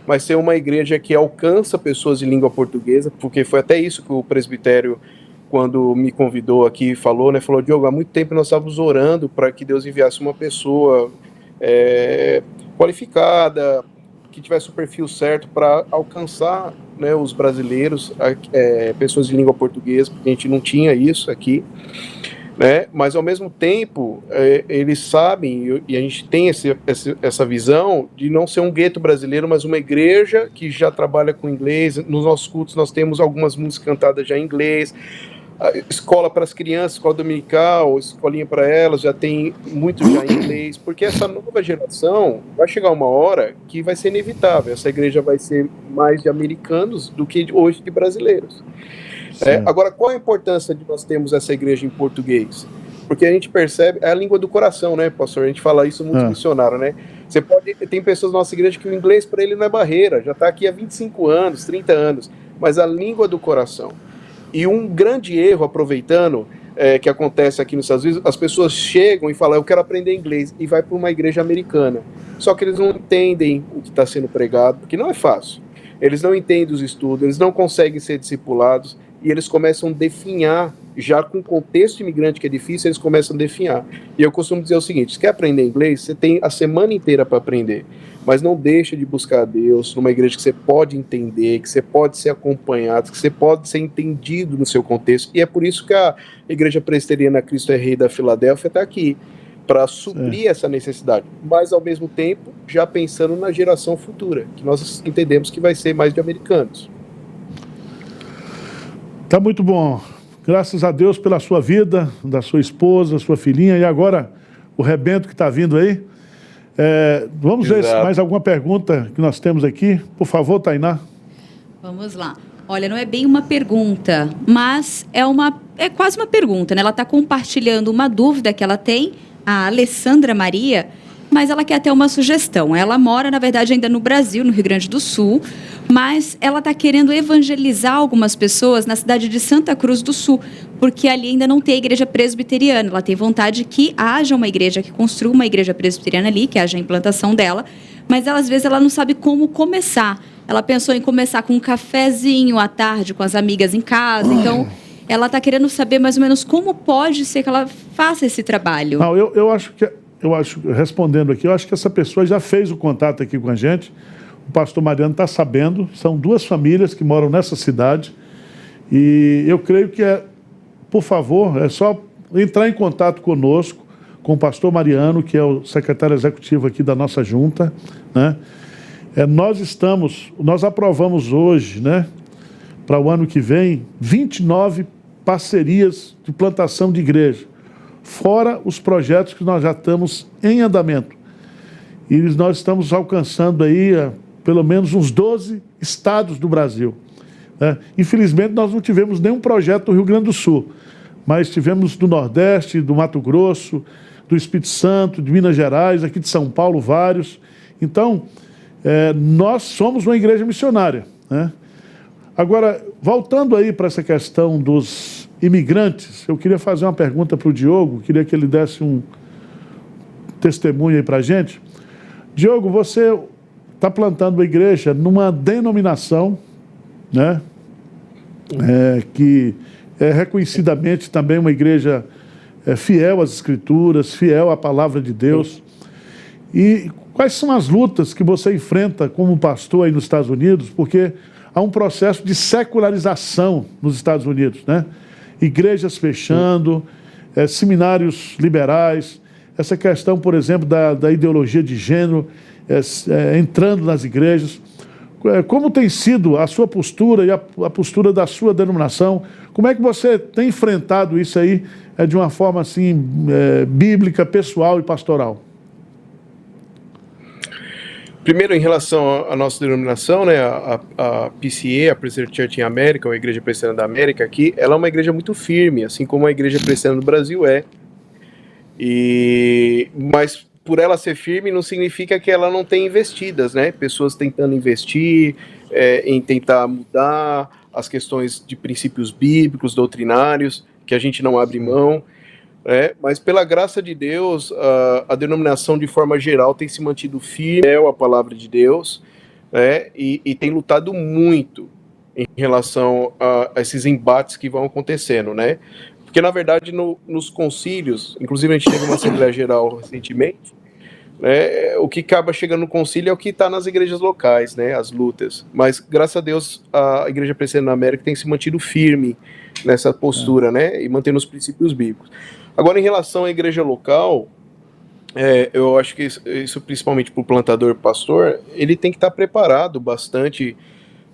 [SPEAKER 4] mas ser uma igreja que alcança pessoas de língua portuguesa, porque foi até isso que o presbitério, quando me convidou aqui, falou, né? Falou, Diogo, há muito tempo nós estávamos orando para que Deus enviasse uma pessoa qualificada, que tivesse o perfil certo para alcançar, né, os brasileiros, pessoas de língua portuguesa, porque a gente não tinha isso aqui, né? Mas ao mesmo tempo eles sabem, e a gente tem essa visão de não ser um gueto brasileiro, mas uma igreja que já trabalha com inglês. Nos nossos cultos nós temos algumas músicas cantadas já em inglês, escola para as crianças, escola dominical, escolinha para elas, já tem muito já em inglês, porque essa nova geração vai chegar uma hora que vai ser inevitável, essa igreja vai ser mais de americanos do que hoje de brasileiros. Agora, qual a importância de nós termos essa igreja em português? Porque a gente percebe, é a língua do coração, né, pastor? A gente fala isso muito missionário, né? Tem pessoas na nossa igreja que o inglês para ele não é barreira, já está aqui há 25 anos, 30 anos, mas a língua do coração. E um grande erro, aproveitando, que acontece aqui nos Estados Unidos, as pessoas chegam e falam, eu quero aprender inglês, e vai para uma igreja americana. Só que eles não entendem o que está sendo pregado, porque não é fácil. Eles não entendem os estudos, eles não conseguem ser discipulados, e eles começam a definhar, já com o contexto imigrante que é difícil, eles começam a definhar. E eu costumo dizer o seguinte, se quer aprender inglês, você tem a semana inteira para aprender, mas não deixa de buscar a Deus numa igreja que você pode entender, que você pode ser acompanhado, que você pode ser entendido no seu contexto. E é por isso que a Igreja Presbiteriana Cristo é Rei da Filadélfia está aqui, para suprir essa necessidade, mas ao mesmo tempo já pensando na geração futura, que nós entendemos que vai ser mais de americanos.
[SPEAKER 1] Tá muito bom. Graças a Deus pela sua vida, da sua esposa, sua filhinha, e agora o rebento que está vindo aí. Vamos ver se mais alguma pergunta que nós temos aqui. Por favor, Tainá.
[SPEAKER 3] Vamos lá. Olha, não é bem uma pergunta, mas é quase uma pergunta, né? Ela está compartilhando uma dúvida que ela tem, a Alessandra Maria, mas ela quer ter uma sugestão. Ela mora, na verdade, ainda no Brasil, no Rio Grande do Sul, mas ela está querendo evangelizar algumas pessoas na cidade de Santa Cruz do Sul, porque ali ainda não tem a igreja presbiteriana. Ela tem vontade que haja uma igreja, que construa uma igreja presbiteriana ali, que haja a implantação dela, mas ela, às vezes ela não sabe como começar. Ela pensou em começar com um cafezinho à tarde com as amigas em casa, então ela está querendo saber mais ou menos como pode ser que ela faça esse trabalho.
[SPEAKER 1] Não, eu acho, respondendo aqui, eu acho que essa pessoa já fez o contato aqui com a gente. O pastor Mariano está sabendo, são 2 famílias que moram nessa cidade, e eu creio que por favor, é só entrar em contato conosco, com o pastor Mariano, que é o secretário executivo aqui da nossa junta, né? Nós aprovamos hoje, né, para o ano que vem, 29 parcerias de plantação de igreja, fora os projetos que nós já estamos em andamento. E nós estamos alcançando aí pelo menos uns 12 estados do Brasil, né? Infelizmente, nós não tivemos nenhum projeto do Rio Grande do Sul, mas tivemos do Nordeste, do Mato Grosso, do Espírito Santo, de Minas Gerais, aqui de São Paulo, vários. Então, nós somos uma igreja missionária, né? Agora, voltando aí para essa questão dos imigrantes, eu queria fazer uma pergunta para o Diogo, queria que ele desse um testemunho aí para a gente. Diogo, você está plantando uma igreja numa denominação, né, que é reconhecidamente também uma igreja fiel às Escrituras, fiel à palavra de Deus. E quais são as lutas que você enfrenta como pastor aí nos Estados Unidos? Porque há um processo de secularização nos Estados Unidos, né? Igrejas fechando, seminários liberais, essa questão, por exemplo, da ideologia de gênero entrando nas igrejas. Como tem sido a sua postura e a postura da sua denominação? Como é que você tem enfrentado isso aí de uma forma assim, bíblica, pessoal e pastoral?
[SPEAKER 4] Primeiro, em relação à nossa denominação, né, a PCA, a Presbyterian Church in America, ou a Igreja Presbiteriana da América aqui, ela é uma igreja muito firme, assim como a Igreja Presbiteriana do Brasil é. Mas por ela ser firme não significa que ela não tem investidas, né? Pessoas tentando investir, em tentar mudar as questões de princípios bíblicos, doutrinários, que a gente não abre mão. Mas pela graça de Deus, a denominação de forma geral tem se mantido firme à palavra de Deus, e tem lutado muito em relação a esses embates que vão acontecendo, né? Porque na verdade nos concílios, inclusive a gente teve uma Assembleia Geral recentemente, o que acaba chegando no concílio é o que está nas igrejas locais, né? As lutas. Mas graças a Deus a Igreja Presbiteriana da América tem se mantido firme nessa postura, né? E mantendo os princípios bíblicos. Agora, em relação à igreja local, eu acho que isso principalmente para o plantador pastor, ele tem que estar preparado bastante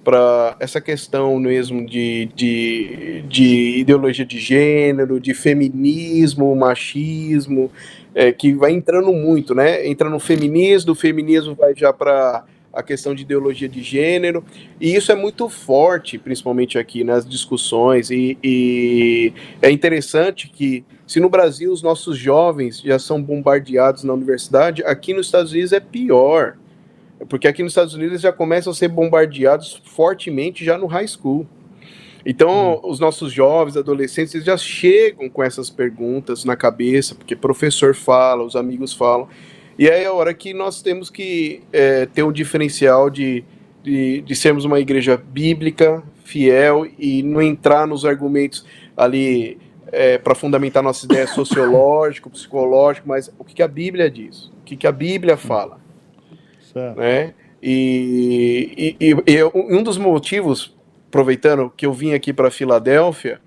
[SPEAKER 4] para essa questão mesmo de ideologia de gênero, de feminismo, machismo, que vai entrando muito, né? Entra no feminismo, do feminismo vai já para a questão de ideologia de gênero, e isso é muito forte, principalmente aqui nas discussões, e é interessante que, se no Brasil os nossos jovens já são bombardeados na universidade, aqui nos Estados Unidos é pior, porque aqui nos Estados Unidos já começam a ser bombardeados fortemente já no high school. Então, os nossos jovens, adolescentes, eles já chegam com essas perguntas na cabeça, porque professor fala, os amigos falam, e aí é a hora que nós temos que ter um diferencial de sermos uma igreja bíblica, fiel, e não entrar nos argumentos ali para fundamentar nossa ideia sociológica, psicológica, mas o que a Bíblia diz, o que a Bíblia fala. Certo. Né? E um dos motivos, aproveitando que eu vim aqui para Filadélfia,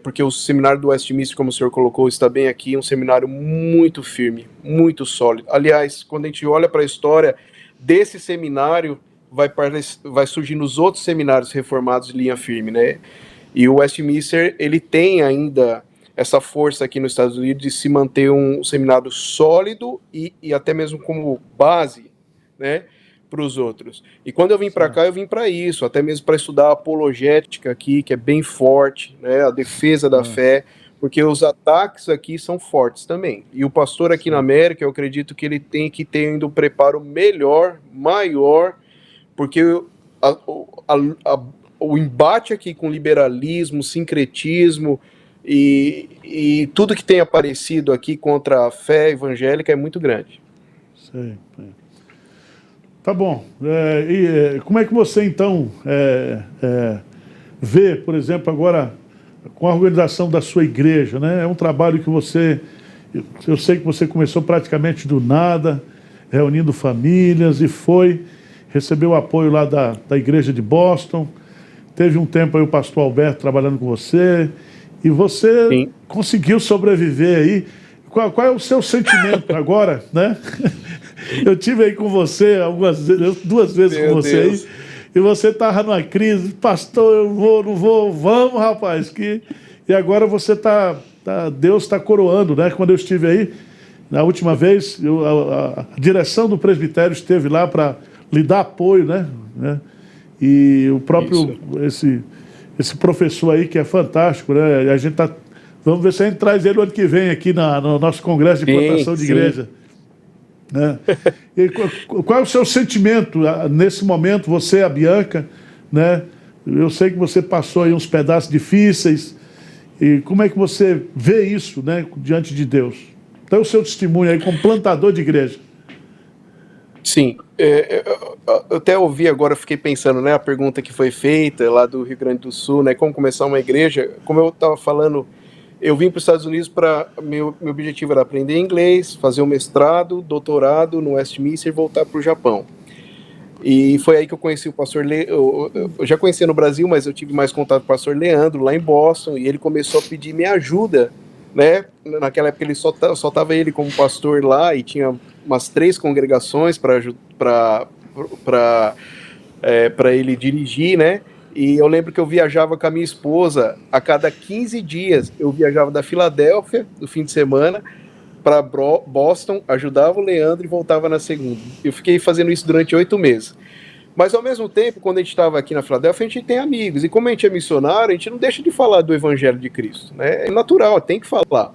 [SPEAKER 4] porque o seminário do Westminster, como o senhor colocou, está bem aqui, um seminário muito firme, muito sólido. Aliás, quando a gente olha para a história desse seminário, vai surgindo os outros seminários reformados de linha firme, né? E o Westminster, ele tem ainda essa força aqui nos Estados Unidos de se manter um seminário sólido e até mesmo como base, né, para os outros. E quando eu vim para cá, eu vim para isso, até mesmo para estudar a apologética aqui, que é bem forte, né, a defesa da fé, porque os ataques aqui são fortes também. E o pastor aqui na América, eu acredito que ele tem que ter ainda um preparo melhor, maior, porque a, a, o embate aqui com liberalismo, sincretismo e tudo que tem aparecido aqui contra a fé evangélica é muito grande.
[SPEAKER 1] Sei. Tá bom. Como é que você, então, vê, por exemplo, agora, com a organização da sua igreja, né? É um trabalho que eu sei que você começou praticamente do nada, reunindo famílias, e recebeu o apoio lá da igreja de Boston. Teve um tempo aí o pastor Alberto trabalhando com você, e você
[SPEAKER 4] Sim.
[SPEAKER 1] conseguiu sobreviver aí. Qual é o seu sentimento agora, né? Eu tive aí com você duas vezes
[SPEAKER 4] Meu
[SPEAKER 1] com você
[SPEAKER 4] Deus.
[SPEAKER 1] aí, e você estava numa crise, pastor, eu vou, não vou, vamos, rapaz, e agora você Deus está coroando, né? Quando eu estive aí, na última vez, a direção do presbitério esteve lá para lhe dar apoio, né? E o próprio, esse professor aí, que é fantástico, né? E a gente vamos ver se a gente traz ele o ano que vem aqui no nosso congresso de plantação de igreja. Né? E qual é o seu sentimento nesse momento, você, a Bianca, né? Eu sei que você passou aí uns pedaços difíceis, e como é que você vê isso, né, diante de Deus? Então, o seu testemunho aí como plantador de igreja.
[SPEAKER 4] Sim, eu até ouvi agora, fiquei pensando, né, a pergunta que foi feita lá do Rio Grande do Sul, né, como começar uma igreja. Como eu estava falando, eu vim para os Estados Unidos meu objetivo era aprender inglês, fazer um mestrado, doutorado no Westminster e voltar para o Japão. E foi aí que eu conheci o pastor eu já conhecia no Brasil, mas eu tive mais contato com o pastor Leandro lá em Boston, e ele começou a pedir minha ajuda, né? Naquela época ele só tava ele como pastor lá, e tinha umas 3 congregações para ele dirigir, né? E eu lembro que eu viajava com a minha esposa a cada 15 dias. Eu viajava da Filadélfia no fim de semana para Boston, ajudava o Leandro e voltava na segunda. Eu fiquei fazendo isso durante 8 meses. Mas, ao mesmo tempo, quando a gente estava aqui na Filadélfia, a gente tem amigos. E como a gente é missionário, a gente não deixa de falar do Evangelho de Cristo, né? É natural, tem que falar.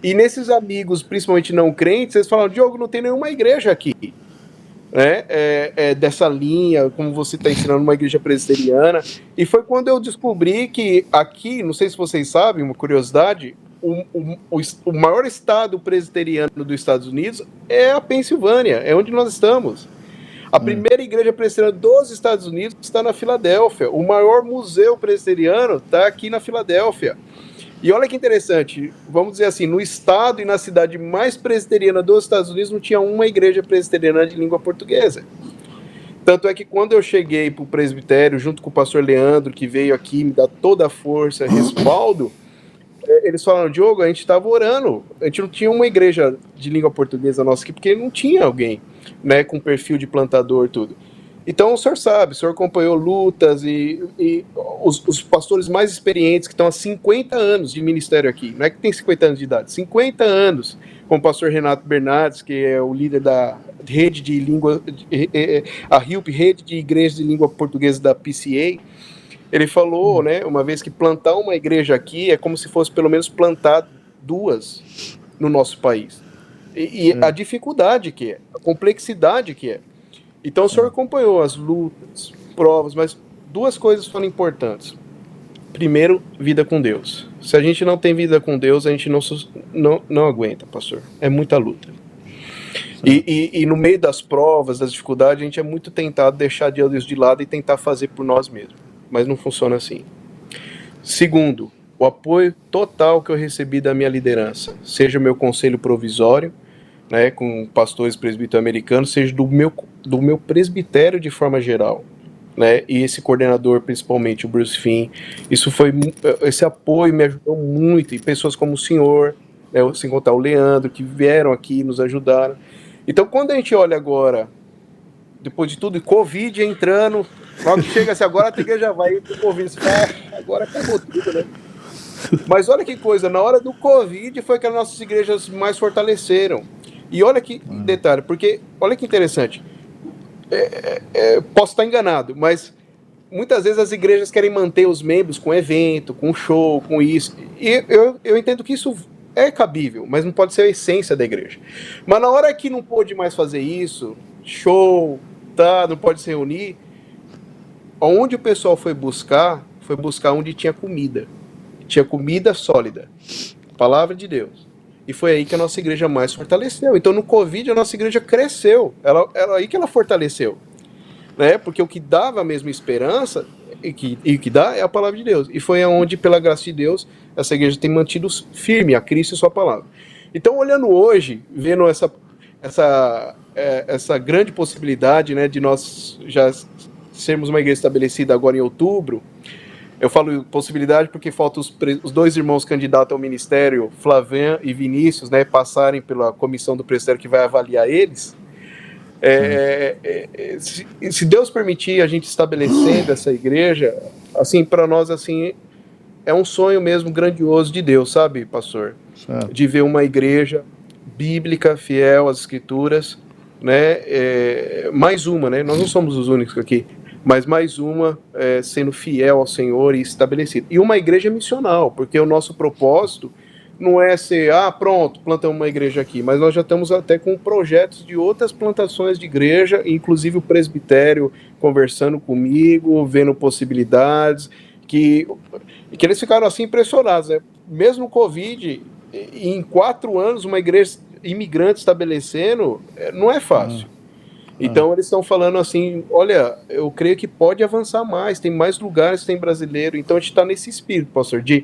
[SPEAKER 4] E nesses amigos, principalmente não crentes, eles falam: Diogo, não tem nenhuma igreja aqui, né? Dessa linha, como você está ensinando, uma igreja presbiteriana. E foi quando eu descobri que aqui, não sei se vocês sabem, uma curiosidade, o maior estado presbiteriano dos Estados Unidos é a Pensilvânia, é onde nós estamos. A primeira igreja presbiteriana dos Estados Unidos está na Filadélfia. O maior museu presbiteriano está aqui na Filadélfia. E olha que interessante, vamos dizer assim, no estado e na cidade mais presbiteriana dos Estados Unidos não tinha uma igreja presbiteriana de língua portuguesa. Tanto é que quando eu cheguei para o presbitério, junto com o pastor Leandro, que veio aqui me dar toda a força, respaldo, eles falaram: Diogo, a gente estava orando, a gente não tinha uma igreja de língua portuguesa nossa aqui, porque não tinha alguém, né, com perfil de plantador e tudo. Então o senhor sabe, o senhor acompanhou lutas e os pastores mais experientes, que estão há 50 anos de ministério aqui, não é que tem 50 anos de idade, 50 anos, como o pastor Renato Bernardes, que é o líder da rede de língua, a RIUP, Rede de Igrejas de Língua Portuguesa da PCA, ele falou, né, uma vez, que plantar uma igreja aqui é como se fosse pelo menos plantar 2 no nosso país. E a dificuldade que é, a complexidade que é. Então o senhor acompanhou as lutas, provas, mas 2 coisas foram importantes. Primeiro, vida com Deus. Se a gente não tem vida com Deus, a gente não aguenta, pastor. É muita luta. E no meio das provas, das dificuldades, a gente é muito tentado deixar Deus de lado e tentar fazer por nós mesmos. Mas não funciona assim. Segundo, o apoio total que eu recebi da minha liderança, seja o meu conselho provisório, né, com pastores presbíteros americanos, seja do meu presbitério de forma geral, né, e esse coordenador, principalmente o Bruce Finn, esse apoio me ajudou muito, e pessoas como o senhor, né, sem contar o Leandro, que vieram aqui e nos ajudaram. Então, quando a gente olha agora, depois de tudo, Covid entrando, logo que chega assim, agora a igreja vai pro Covid, você fala: agora acabou tudo, né? Mas olha que coisa, na hora do Covid foi que as nossas igrejas mais fortaleceram. E olha que detalhe, porque olha que interessante, posso estar enganado, mas muitas vezes as igrejas querem manter os membros com evento, com show, com isso, e eu entendo que isso é cabível, mas não pode ser a essência da igreja. Mas na hora que não pôde mais fazer isso, show, tá, não pode se reunir, onde o pessoal foi buscar onde tinha comida. Tinha comida sólida. Palavra de Deus. E foi aí que a nossa igreja mais fortaleceu. Então, no Covid, a nossa igreja cresceu. Ela aí que ela fortaleceu. Né? Porque o que dava a mesma esperança, e que dá, é a palavra de Deus. E foi onde, pela graça de Deus, essa igreja tem mantido firme a Cristo e sua palavra. Então, olhando hoje, vendo essa grande possibilidade, né, de nós já sermos uma igreja estabelecida agora em outubro, eu falo possibilidade porque faltam os dois irmãos candidatos ao ministério, Flavian e Vinícius, né, passarem pela comissão do presbitério que vai avaliar eles. Se Deus permitir a gente estabelecendo essa igreja, assim, para nós, assim, é um sonho mesmo grandioso de Deus, sabe, pastor? Certo. De ver uma igreja bíblica, fiel às escrituras, né? Mais uma, né? Nós não somos os únicos aqui, mas mais uma sendo fiel ao Senhor e estabelecida. E uma igreja missional, porque o nosso propósito não é ser, pronto, plantamos uma igreja aqui, mas nós já estamos até com projetos de outras plantações de igreja, inclusive o presbitério conversando comigo, vendo possibilidades, que eles ficaram assim impressionados, né? Mesmo no Covid, em 4 anos, uma igreja imigrante estabelecendo, não é fácil. Então eles estão falando assim, olha, eu creio que pode avançar mais, tem mais lugares, tem brasileiro, então a gente está nesse espírito, pastor, de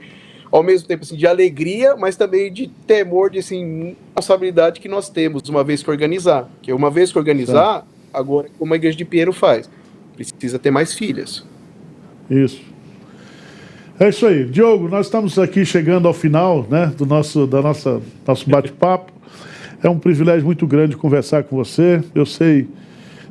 [SPEAKER 4] ao mesmo tempo assim, de alegria, mas também de temor, de assim, responsabilidade que nós temos, uma vez que organizar. Porque uma vez que organizar, agora, como a igreja de Pinheiro faz, precisa ter mais filhas.
[SPEAKER 1] Isso. É isso aí. Diogo, nós estamos aqui chegando ao final, né, do nosso bate-papo. É um privilégio muito grande conversar com você. Eu sei,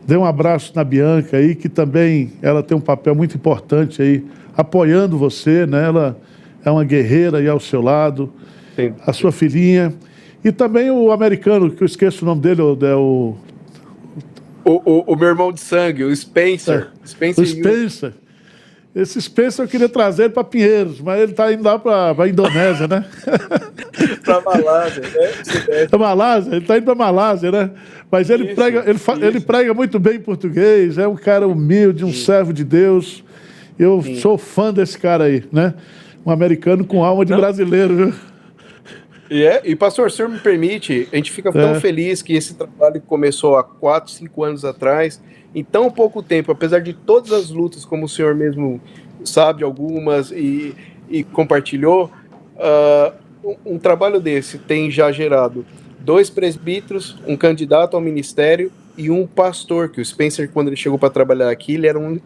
[SPEAKER 1] dê um abraço na Bianca aí, que também ela tem um papel muito importante aí, apoiando você, né? Ela é uma guerreira aí ao seu lado. Sim. A sua filhinha. E também o americano, que eu esqueço o nome dele,
[SPEAKER 4] o meu irmão de sangue, o Spencer.
[SPEAKER 1] O Spencer. Esse Spencer eu queria trazer ele para Pinheiros, mas ele está indo lá para a Indonésia, né?
[SPEAKER 4] Para Malásia, né?
[SPEAKER 1] Para Malásia, ele está indo para Malásia, né? Mas ele prega muito bem em português, é um cara humilde, um servo de Deus. Eu sou fã desse cara aí, né? Um americano com alma de brasileiro, viu?
[SPEAKER 4] E pastor, se o senhor me permite, a gente fica tão feliz que esse trabalho que começou há 4, 5 anos atrás, em tão pouco tempo, apesar de todas as lutas, como o senhor mesmo sabe, algumas, e compartilhou, um trabalho desse tem já gerado 2 presbíteros, um candidato ao ministério e um pastor, que o Spencer, quando ele chegou para trabalhar aqui,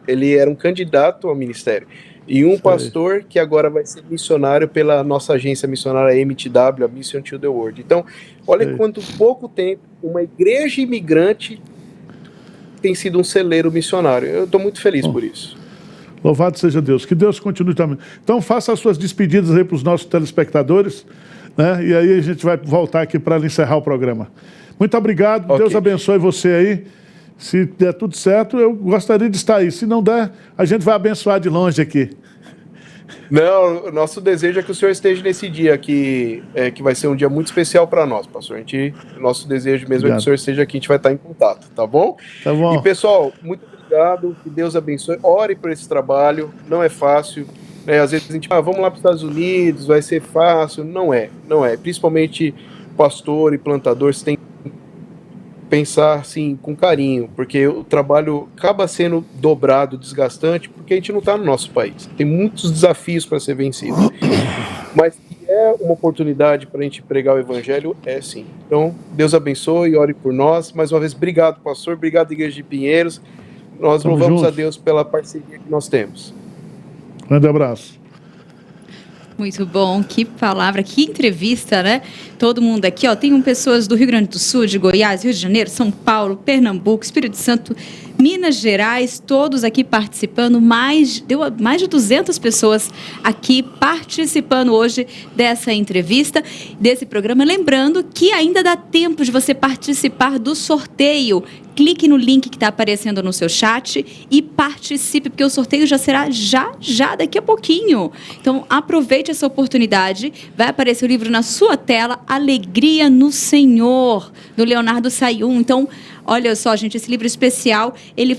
[SPEAKER 4] ele era um candidato ao ministério. E um pastor que agora vai ser missionário pela nossa agência missionária MTW, a Mission to the World. Então, olha quanto pouco tempo uma igreja imigrante tem sido um celeiro missionário. Eu estou muito feliz por isso.
[SPEAKER 1] Louvado seja Deus. Que Deus continue também. Então, faça as suas despedidas aí para os nossos telespectadores, né? E aí a gente vai voltar aqui para encerrar o programa. Muito obrigado. Okay. Deus abençoe você aí. Se der tudo certo, eu gostaria de estar aí. Se não der, a gente vai abençoar de longe aqui.
[SPEAKER 4] Não, nosso desejo é que o senhor esteja nesse dia aqui, que vai ser um dia muito especial para nós, pastor. Nosso desejo mesmo é que o senhor esteja aqui, a gente vai estar em contato, tá bom?
[SPEAKER 1] Tá bom.
[SPEAKER 4] E pessoal, muito obrigado, que Deus abençoe. Ore por esse trabalho, não é fácil. Né? Às vezes a gente fala, vamos lá para os Estados Unidos, vai ser fácil. Não é. Principalmente pastor e plantador, você tem pensar assim com carinho, porque o trabalho acaba sendo dobrado, desgastante, porque a gente não está no nosso país. Tem muitos desafios para ser vencido. Mas é uma oportunidade para a gente pregar o evangelho, sim. Então, Deus abençoe e ore por nós. Mais uma vez, obrigado, pastor, obrigado, Igreja de Pinheiros. Nós louvamos a Deus pela parceria que nós temos.
[SPEAKER 1] Grande abraço.
[SPEAKER 3] Muito bom, que palavra, que entrevista, né? Todo mundo aqui, tem pessoas do Rio Grande do Sul, de Goiás, Rio de Janeiro, São Paulo, Pernambuco, Espírito Santo, Minas Gerais, todos aqui participando, deu mais de 200 pessoas aqui participando hoje dessa entrevista, desse programa. Lembrando que ainda dá tempo de você participar do sorteio. Clique no link que está aparecendo no seu chat e participe, porque o sorteio já será já daqui a pouquinho. Então, aproveite essa oportunidade. Vai aparecer o livro na sua tela, Alegria no Senhor, do Leonardo Sayum. Então, Olha só, gente, esse livro especial, ele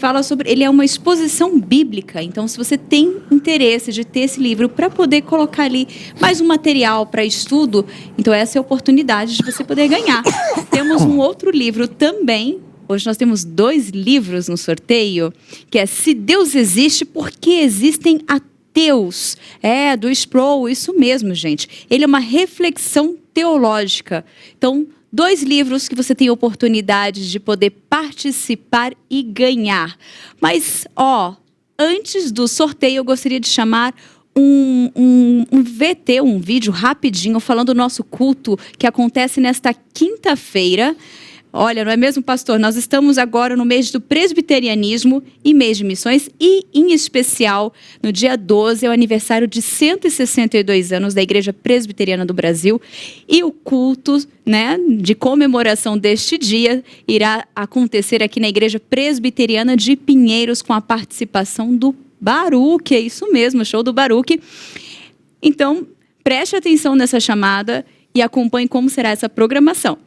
[SPEAKER 3] é uma exposição bíblica. Então, se você tem interesse de ter esse livro para poder colocar ali mais um material para estudo, então essa é a oportunidade de você poder ganhar. Temos um outro livro também. Hoje nós temos 2 livros no sorteio, que é Se Deus Existe, Por que Existem Ateus? Do Sproul, isso mesmo, gente. Ele é uma reflexão teológica. Então, 2 livros que você tem oportunidade de poder participar e ganhar. Mas, antes do sorteio, eu gostaria de chamar um VT, um vídeo rapidinho, falando do nosso culto que acontece nesta quinta-feira. Olha, não é mesmo, pastor? Nós estamos agora no mês do presbiterianismo e mês de missões e, em especial, no dia 12, é o aniversário de 162 anos da Igreja Presbiteriana do Brasil. E o culto, de comemoração deste dia irá acontecer aqui na Igreja Presbiteriana de Pinheiros com a participação do Baruque. É isso mesmo, show do Baruque. Então, preste atenção nessa chamada e acompanhe como será essa programação.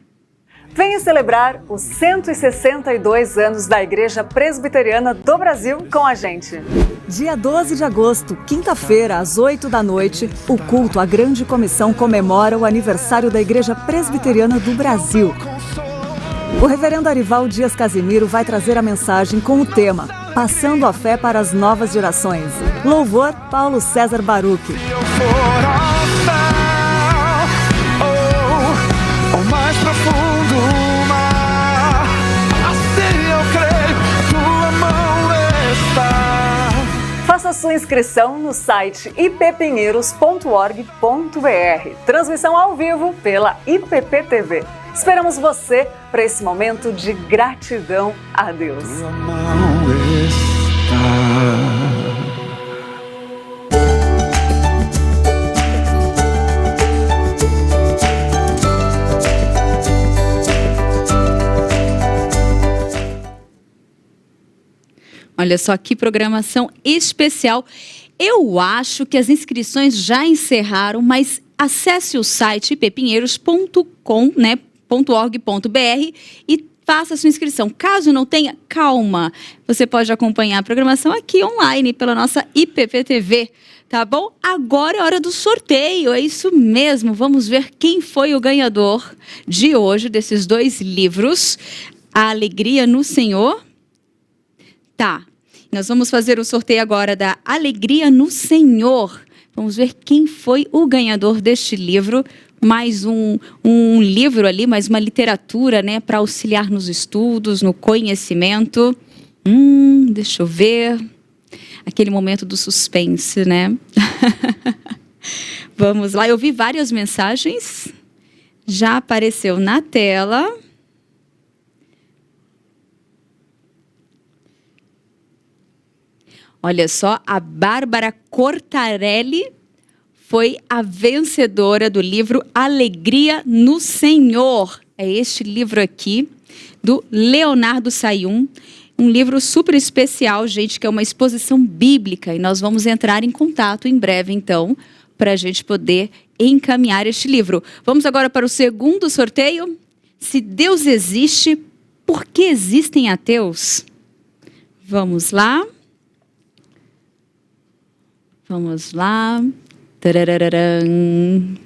[SPEAKER 5] Venha celebrar os 162 anos da Igreja Presbiteriana do Brasil com a gente. Dia 12 de agosto, quinta-feira, às 8 da noite, o culto à Grande Comissão comemora o aniversário da Igreja Presbiteriana do Brasil. O reverendo Arival Dias Casimiro vai trazer a mensagem com o tema Passando a Fé para as Novas Gerações. Louvor, Paulo César Baruque.
[SPEAKER 6] Mais profundo mar, assim eu creio, tua mão está.
[SPEAKER 5] Faça sua inscrição no site ippinheiros.org.br. Transmissão ao vivo pela IPP-TV. Esperamos você para esse momento de gratidão a Deus.
[SPEAKER 6] Tua mão está.
[SPEAKER 3] Olha só que programação especial. Eu acho que as inscrições já encerraram, mas acesse o site ippinheiros.com.org.br e faça a sua inscrição. Caso não tenha, calma. Você pode acompanhar a programação aqui online pela nossa IPP-TV. Tá bom? Agora é hora do sorteio, é isso mesmo. Vamos ver quem foi o ganhador de hoje desses 2 livros. A Alegria no Senhor. Tá. Nós vamos fazer o sorteio agora da Alegria no Senhor. Vamos ver quem foi o ganhador deste livro. Mais um livro ali, mais uma literatura, para auxiliar nos estudos, no conhecimento. Deixa eu ver. Aquele momento do suspense, Vamos lá. Eu vi várias mensagens. Já apareceu na tela. Olha só, a Bárbara Cortarelli foi a vencedora do livro Alegria no Senhor. É este livro aqui, do Leonardo Sayum. Um livro super especial, gente, que é uma exposição bíblica. E nós vamos entrar em contato em breve, então, para a gente poder encaminhar este livro. Vamos agora para o segundo sorteio. Se Deus existe, por que existem ateus? Vamos lá. Vamos lá. Tarararam.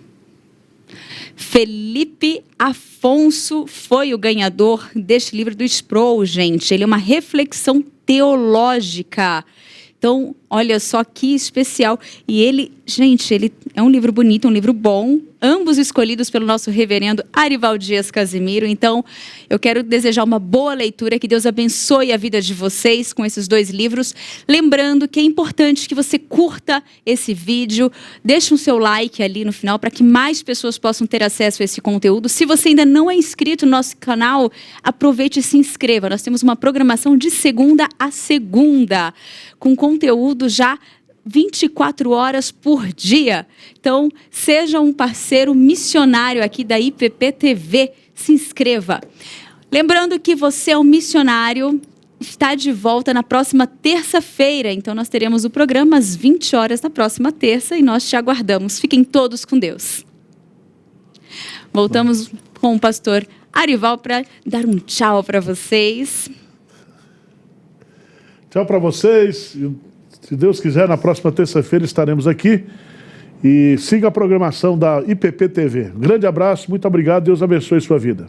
[SPEAKER 3] Felipe Afonso foi o ganhador deste livro do Sproul, gente. Ele é uma reflexão teológica. Então, olha só que especial. E ele, gente, ele é um livro bonito, um livro bom. Ambos escolhidos pelo nosso reverendo Arival Dias Casimiro. Então, eu quero desejar uma boa leitura, que Deus abençoe a vida de vocês com esses 2 livros. Lembrando que é importante que você curta esse vídeo, deixe um seu like ali no final para que mais pessoas possam ter acesso a esse conteúdo. Se você ainda não é inscrito no nosso canal, aproveite e se inscreva. Nós temos uma programação de segunda a segunda, com conteúdo já 24 horas por dia. Então, seja um parceiro missionário aqui da IPP-TV. Se inscreva. Lembrando que você é um missionário, está de volta na próxima terça-feira. Então, nós teremos o programa às 20 horas na próxima terça e nós te aguardamos. Fiquem todos com Deus. Voltamos com o pastor Arival para dar um tchau para vocês.
[SPEAKER 1] Tchau para vocês. Se Deus quiser, na próxima terça-feira estaremos aqui. E siga a programação da IPP TV. Um grande abraço, muito obrigado. Deus abençoe sua vida.